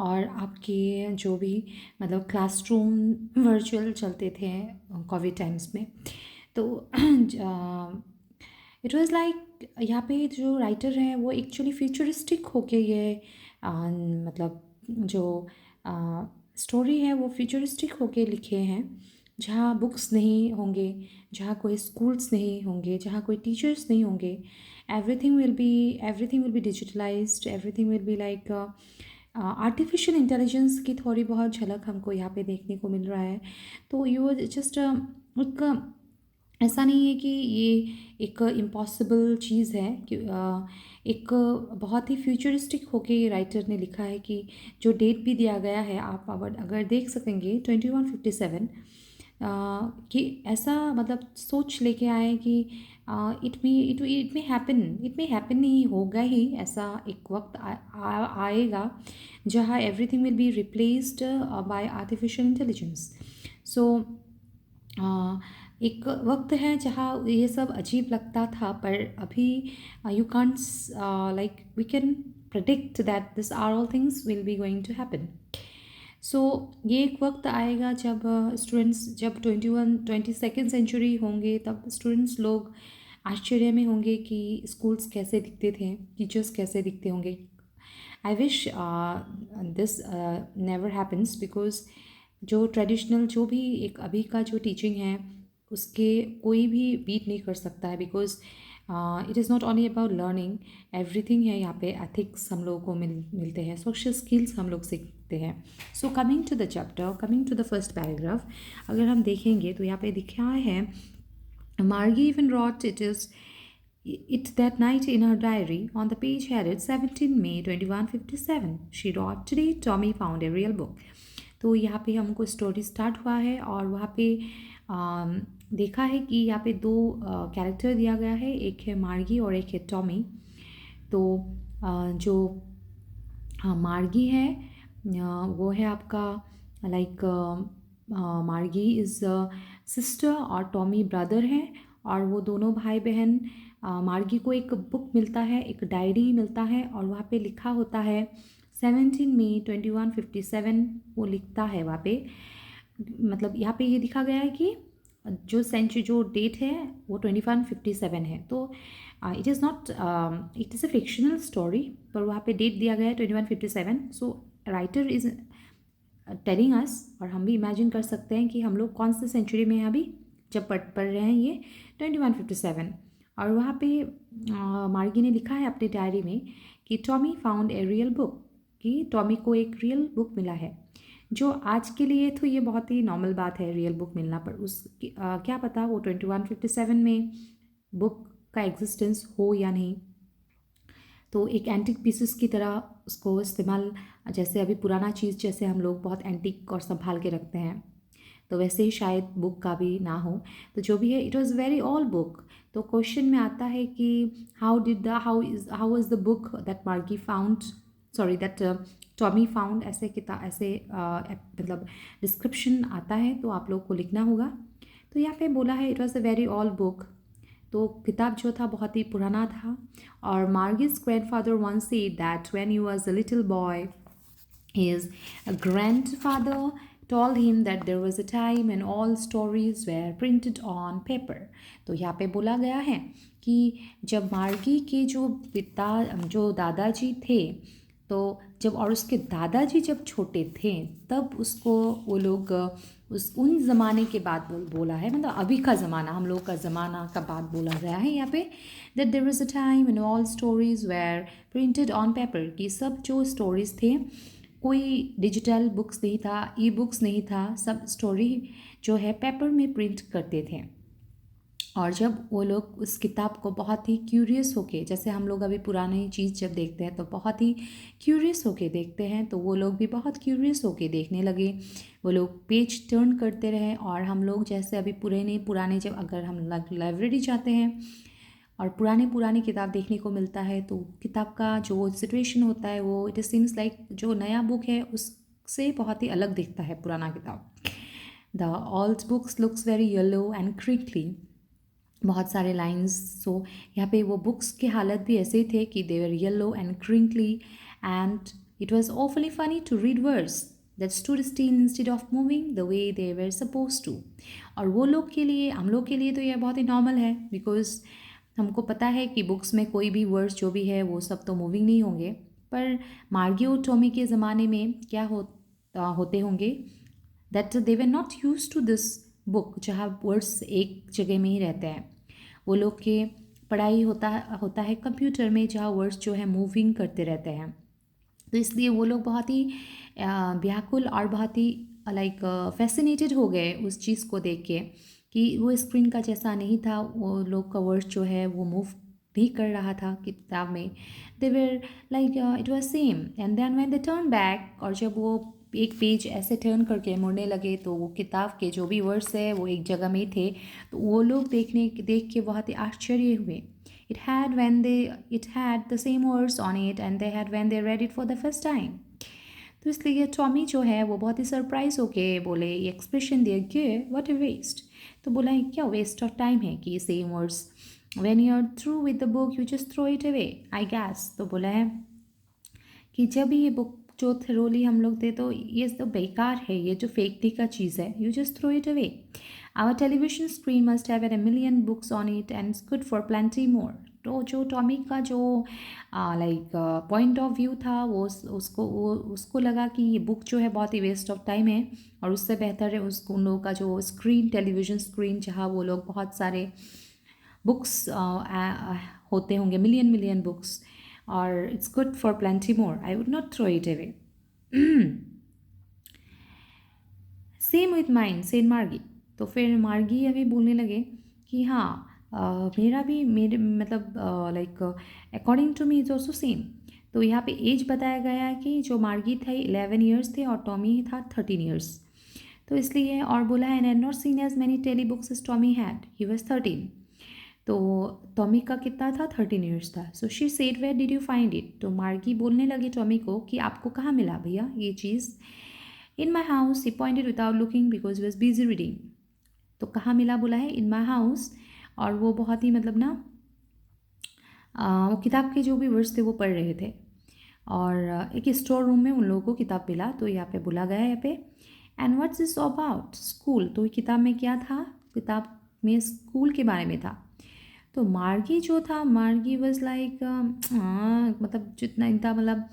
और आपके जो भी मतलब क्लासरूम वर्चुअल चलते थे कोविड टाइम्स में, तो इट वाज लाइक यहाँ पे जो राइटर हैं वो एक्चुअली फ्यूचरिस्टिक होके ये मतलब जो स्टोरी है वो फ्यूचरिस्टिक होके लिखे हैं, जहाँ बुक्स नहीं होंगे, जहाँ कोई स्कूल्स नहीं होंगे, जहाँ कोई टीचर्स नहीं होंगे, everything will B digitalised, everything will be like artificial intelligence की थोड़ी बहुत झलक हमको यहाँ पे देखने को मिल रहा है। तो यू जस्ट एक ऐसा नहीं है कि ये एक इम्पॉसिबल चीज़ है कि एक बहुत ही फ्यूचरिस्टिक होके राइटर ने लिखा है कि जो डेट भी दिया गया है आप अगर देख सकेंगे 2157, कि ऐसा मतलब सोच लेके आए कि इट में हैपन नहीं होगा ही, ऐसा एक वक्त आएगा जहाँ everything will be replaced by artificial intelligence. So एक वक्त है जहाँ ये सब अजीब लगता था, पर अभी you can't like we can predict that this are all things will be going to happen. सो ये एक वक्त आएगा जब स्टूडेंट्स जब 22nd सेंचुरी होंगे, तब स्टूडेंट्स लोग आश्चर्य में होंगे कि स्कूल्स कैसे दिखते थे, टीचर्स कैसे दिखते होंगे। I wish this never happens, because जो ट्रेडिशनल जो भी एक अभी का जो टीचिंग है उसके कोई भी बीट नहीं कर सकता है, because it is not only about learning, everything है यहाँ पे। एथिक्स हम लोगों को मिलते हैं, सोशल स्किल्स हम लोग सीखते हैं। So coming to the chapter, coming to the first paragraph, अगर हम देखेंगे तो यहाँ पे लिखा है Margie even wrote it that night in her diary. On the page headed 17 May 2157, she wrote, "Today Tommy found a real book." तो यहाँ पे हमको स्टोरी स्टार्ट हुआ है और वहाँ पे देखा है कि यहाँ पे दो कैरेक्टर दिया गया है, एक है मार्गी और एक है टॉमी। तो जो मार्गी है वो है आपका लाइक मार्गी इज़ सिस्टर और टॉमी ब्रदर है, और वो दोनों भाई बहन। मार्गी को एक बुक मिलता है, एक डायरी मिलता है, और वहाँ पे लिखा होता है 17 मई 2157। वो लिखता है वहाँ पे, मतलब यहाँ पे ये दिखा गया है कि जो डेट है वो 2157 है। तो it is not, it is a fictional story, पर वहाँ पे डेट दिया गया है 2157। सो राइटर इज़ टेलिंग अस, और हम भी इमेजिन कर सकते हैं कि हम लोग कौन से सेंचुरी में हैं अभी जब पढ़ रहे हैं ये 2157। और वहाँ पे मार्गी ने लिखा है अपनी डायरी में कि Tommy found a real book, कि टॉमी को एक रियल बुक मिला है। जो आज के लिए तो ये बहुत ही नॉर्मल बात है रियल बुक मिलना, पर उस क्या पता वो 2157 में बुक का एग्जिस्टेंस हो या नहीं। तो एक एंटिक पीसेस की तरह उसको इस्तेमाल, जैसे अभी पुराना चीज़ जैसे हम लोग बहुत एंटिक और संभाल के रखते हैं, तो वैसे ही शायद बुक का भी ना हो। तो जो भी है, it was very old book. तो क्वेश्चन में आता है कि how is the book that Margie found, sorry that Tommy found, ऐसे किताब ऐसे मतलब डिस्क्रिप्शन आता है, तो आप लोग को लिखना होगा। तो यहाँ पे बोला है it was a very old book, तो किताब जो था बहुत ही पुराना था। और मार्गिस grandfather once said that when he was a little boy, his grandfather told him that there was a time when all stories were printed on paper. तो यहाँ पे बोला गया है कि जब मार्गी के जो दादाजी थे, तो जब और उसके दादाजी जब छोटे थे तब उसको वो लोग उन ज़माने के बाद बोला है, मतलब अभी का ज़माना, हम लोग का ज़माना का बात बोला गया है यहाँ पे, that there was a time when all stories were printed on paper, कि सब जो स्टोरीज थे, कोई डिजिटल बुक्स नहीं था, ई बुक्स नहीं था, सब स्टोरी जो है पेपर में प्रिंट करते थे। और जब वो लोग उस किताब को बहुत ही क्यूरियस होके, जैसे हम लोग अभी पुरानी चीज़ जब देखते हैं तो बहुत ही क्यूरियस होके देखते हैं, तो वो लोग भी बहुत क्यूरियस होके देखने लगे। वो लोग पेज टर्न करते रहे, और हम लोग जैसे अभी पुराने जब अगर हम लाइब्रेरी जाते हैं और पुरानी किताब देखने को मिलता है, तो किताब का जो सिचुएशन होता है वो इट सीम्स लाइक जो नया बुक है उससे बहुत ही अलग दिखता है पुराना किताब। The old books looks very yellow and crinkly, बहुत सारे लाइंस। यहाँ पे वो बुक्स की हालत भी ऐसे ही थे कि they were yellow and crinkly, and It was awfully funny to read words that stood still instead of moving the way they were supposed to. और वो लोग के लिए, हम लोग के लिए तो यह बहुत ही नॉर्मल है, बिकॉज हमको पता है कि बुक्स में कोई भी वर्ड्स जो भी है वो सब तो मूविंग नहीं होंगे। पर मार्गी और टॉमी के ज़माने में क्या होते होंगे, that they were not used to this book जहाँ वर्ड्स एक जगह में ही रहते हैं। वो लोग के पढ़ाई होता है कंप्यूटर में, जहाँ वर्ड्स जो है मूविंग करते रहते हैं। तो इसलिए वो लोग बहुत ही व्याकुल और बहुत ही लाइक फैसिनेटेड हो गए उस चीज़ को देख के कि वो स्क्रीन का जैसा नहीं था, वो लोग का वर्ड्स जो है वो मूव भी कर रहा था किताब में। They were like it was same and then when they turn back, और जब वो एक पेज ऐसे टर्न करके मुड़ने लगे तो वो किताब के जो भी वर्ड्स है वो एक जगह में थे। तो वो लोग देख के बहुत ही आश्चर्य हुए। It had the same words on it and they had when they read it for the first time. तो इसलिए टॉमी जो है वो बहुत ही सरप्राइज होके बोले, ये एक्सप्रेशन दिया कि व्हाट अ वेस्ट। तो बोला है क्या वेस्ट ऑफ टाइम है कि same words, when you are through with the book you just throw it away I guess. तो बोला है कि जब ये बुक जो थ्रोली हम लोग थे तो ये तो बेकार है, ये जो फेंकने का चीज़ है, you just throw it away. Our television screen must have a million books on it and it's good for plenty more। तो जो टॉमी का जो लाइक पॉइंट ऑफ व्यू था वो उसको लगा कि ये बुक जो है बहुत ही वेस्ट ऑफ टाइम है, और उससे बेहतर है उसको उन लोगों का जो स्क्रीन, टेलीविज़न स्क्रीन, जहाँ वो लोग बहुत सारे बुक्स होते होंगे, मिलियन बुक्स, और it's good for plenty more, I would not throw it away. Same with mine said Margie. तो फिर मार्गी अभी बोलने लगे कि हाँ मेरे मतलब like according to me is also same. तो यहाँ पे एज बताया गया है कि जो मार्गी थे 11 ईयर्स थे और टॉमी था 13 ईयर्स। तो इसलिए और बोला है and not seen as many tele books as Tommy had, he was 13। तो टॉमी का कितना था, 13 ईयर्स था। So she said where did you find it. तो मार्गी बोलने लगी टॉमी को कि आपको कहाँ मिला भैया ये चीज़। In my house, he pointed without looking because he was busy reading. तो कहाँ मिला बोला है, इन माई हाउस, और वो बहुत ही मतलब ना वो किताब के जो भी वर्ड्स थे वो पढ़ रहे थे, और एक स्टोर रूम में उन लोगों को किताब मिला। तो यहाँ पे बोला गया है यहाँ पे and what's is about school. तो किताब में क्या था, किताब में स्कूल के बारे में था। तो मार्गी जो था, मार्गी वॉज लाइक मतलब जितना इतना मतलब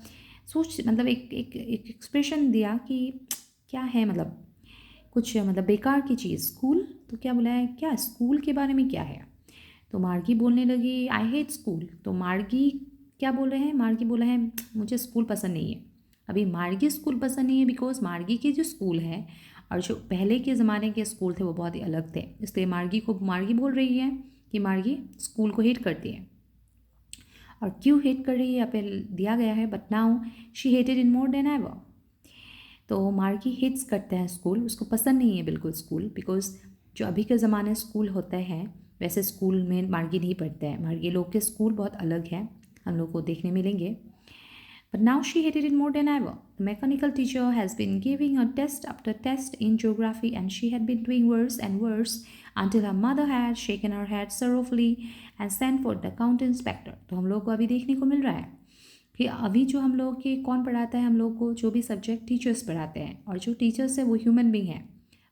सोच मतलब एक एक्सप्रेशन दिया कि क्या है, मतलब कुछ मतलब बेकार की चीज़ स्कूल। तो क्या बोला है, क्या स्कूल के बारे में क्या है। तो मार्गी बोलने लगी आई हेट स्कूल। तो मार्गी क्या बोल रहे हैं, मार्गी बोला है मुझे स्कूल पसंद नहीं है। अभी मार्गी स्कूल पसंद नहीं है बिकॉज मार्गी के जो स्कूल है और जो पहले के ज़माने के स्कूल थे वो बहुत ही अलग थे, इसलिए मार्गी बोल रही है कि मार्गी स्कूल को हेट करती है। और क्यों हेट कर रही है यहाँ पे दिया गया है, but now she hated in more than ever. तो मार्गी हेट्स करते हैं स्कूल, उसको पसंद नहीं है बिल्कुल स्कूल, बिकॉज जो अभी के ज़माने स्कूल होते हैं वैसे स्कूल में मार्गी नहीं पढ़ते हैं। मार्गी लोग के स्कूल बहुत अलग हैं, हम लोग को देखने मिलेंगे। But now she hated it more than ever. The mechanical teacher has been giving her test after test in geography and she had been doing worse and worse until her mother had shaken her head sorrowfully and sent for the county inspector. तो हम लोग को अभी देखने को मिल रहा है कि अभी जो हम लोग के कौन पढ़ाता है, हम लोग को जो भी सब्जेक्ट टीचर्स पढ़ाते हैं, और जो टीचर्स है वो ह्यूमन बींग है।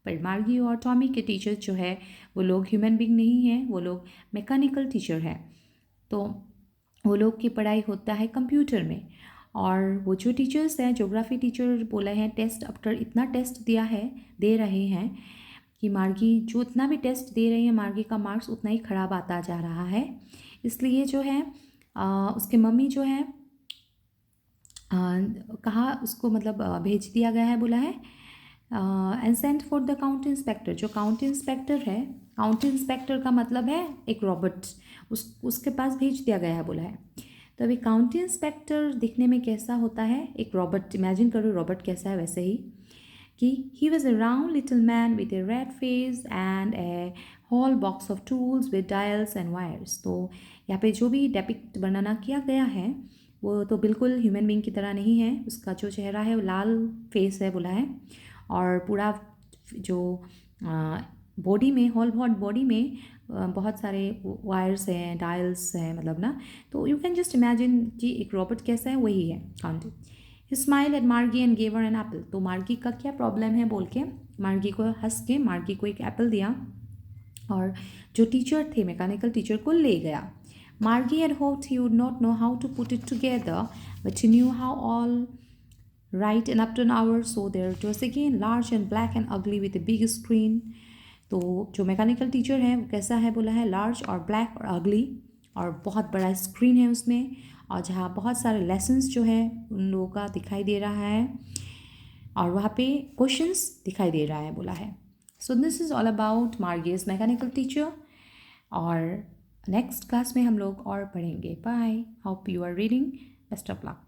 पर मार्गी और टॉमी के टीचर्स जो है वो लोग ह्यूमन बींग नहीं हैं, वो लोग मैकेनिकल टीचर है। तो वो लोग की पढ़ाई होता है कंप्यूटर में, और वो जो टीचर्स हैं, ज्योग्राफी टीचर बोला है टेस्ट आफ्टर इतना टेस्ट दे रहे हैं कि मार्गी जो इतना भी टेस्ट दे रही है मार्गी का मार्क्स उतना ही ख़राब आता जा रहा है। इसलिए जो है उसके मम्मी जो है कहा उसको मतलब भेज दिया गया है, बोला है and sent for the county inspector. जो काउंटी इंस्पेक्टर है, काउंटी इंस्पेक्टर का मतलब है एक रॉबर्ट, उसके पास भेज दिया गया है बोला है। तो अभी काउंटी इंस्पेक्टर दिखने में कैसा होता है, एक रॉबर्ट, इमेजिन करो रॉबर्ट कैसा है वैसे ही, कि he was a round little man with a red face and a whole box of tools with dials and wires. तो यहाँ पे जो भी डेपिक्ट वर्णना किया गया है वो तो बिल्कुल ह्यूमन बींग की तरह नहीं है। उसका जो चेहरा है वो लाल फेस है बोला है, और पूरा जो बॉडी में होल बॉडी में बहुत सारे वायर्स हैं, डायल्स हैं, मतलब ना। तो यू कैन जस्ट इमेजिन कि एक रॉबर्ट कैसा है, वही है county. He smile at Margie and gave her an apple. तो मार्गी का क्या प्रॉब्लम है बोल के मार्गी को हंस के मार्गी को एक एप्पल दिया और जो टीचर थे मैकेनिकल टीचर को ले गया। मार्गी had hoped he would not know how to put it together, but he knew how all right in up to an hour. So there it was again, large and black and ugly with a big screen. तो जो mechanical teacher है वो कैसा है बोला है, large और black और अगली, और बहुत बड़ा स्क्रीन है उसमें, और जहाँ बहुत सारे लेसन्स जो है उन लोगों का दिखाई दे रहा है और वहाँ पे क्वेश्चंस दिखाई दे रहा है बोला है। So this is all about Margie's mechanical teacher, और नेक्स्ट क्लास में हम लोग और पढ़ेंगे। Bye, hope you are reading, best of luck.